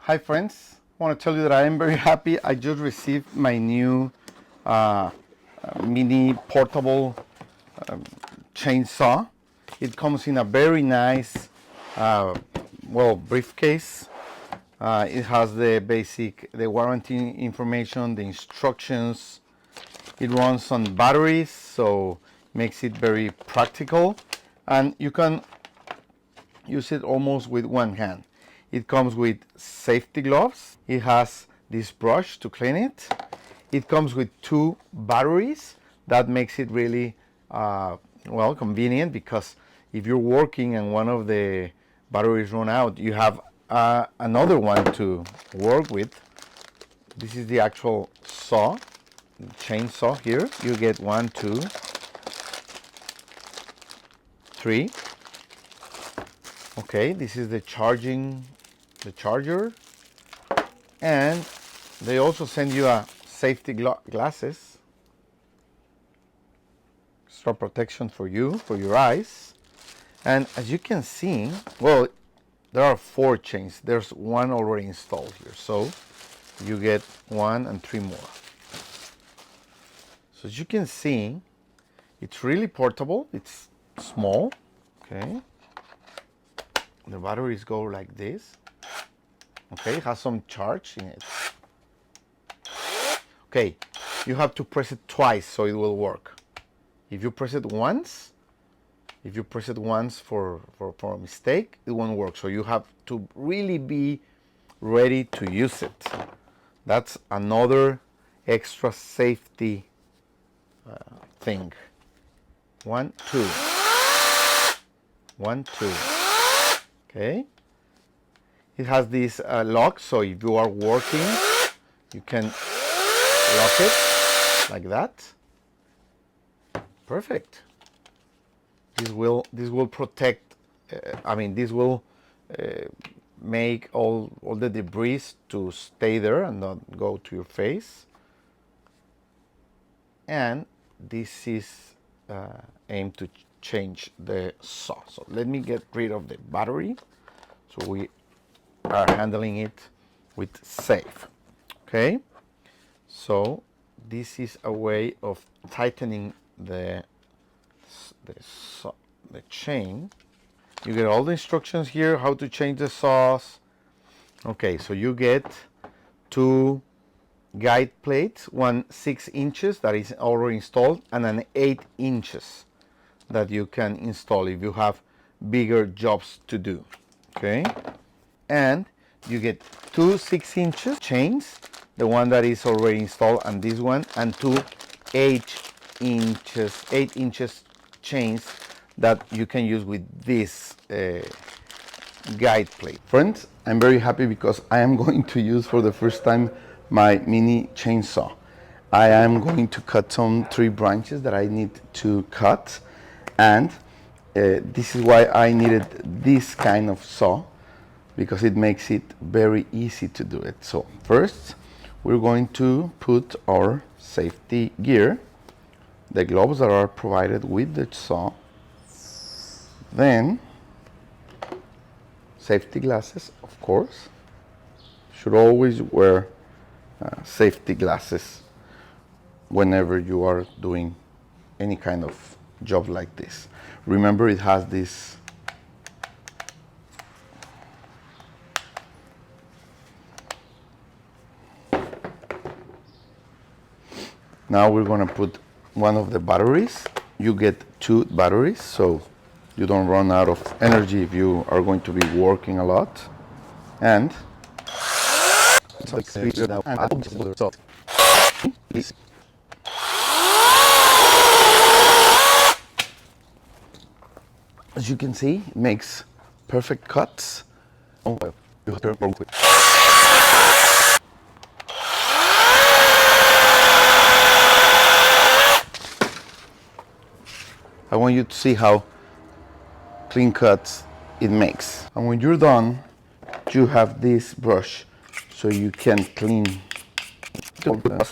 Hi friends, I want to tell you that I am very happy. I just received my new mini portable chainsaw. It comes in a very nice briefcase. It has the warranty information, the instructions. It runs on batteries, so makes it very practical, and you can use it almost with one hand. It comes with safety gloves. It has this brush to clean it. It comes with 2 batteries. That makes it really convenient, because if you're working and one of the batteries run out, you have another one to work with. This is the actual saw, chainsaw here. You get 1, 2, 3. Okay, this is the charger, and they also send you a safety glasses, extra protection for you, for your eyes. And as you can see, well, there are 4 chains. There's 1 already installed here, so you get 1 and 3 more. So as you can see, it's really portable. It's small. Okay, the batteries go like this. Okay, it has some charge in it. Okay, you have to press it twice so it will work. If you press it once, for a mistake, it won't work. So you have to really be ready to use it. That's another extra safety thing. 1, 2. 1, 2. Okay. It has this lock, so if you are working, you can lock it like that. Perfect. This will protect. This will make all the debris to stay there and not go to your face. And this is aimed to change the saw. So let me get rid of the battery, so we are handling it with safe. Okay, so this is a way of tightening the chain. You get all the instructions here, how to change the saws. Okay, so you get 2 guide plates, one 6 inches that is already installed, and an 8 inches that you can install if you have bigger jobs to do. Okay, and you get 2 6 inches chains, the one that is already installed and this one, and 2 8 inches chains that you can use with this guide plate. Friends, I'm very happy because I am going to use for the first time my mini chainsaw. I am going to cut some 3 branches that I need to cut, and this is why I needed this kind of saw, because it makes it very easy to do it. So first, we're going to put our safety gear, the gloves that are provided with the saw, then safety glasses, of course. Should always wear safety glasses whenever you are doing any kind of job like this. Remember, it has this now we're going to put one of the batteries. You get 2 batteries, so you don't run out of energy if you are going to be working a lot. And as you can see, it makes perfect cuts. I want you to see how clean cuts it makes. And when you're done, you have this brush, so you can clean together.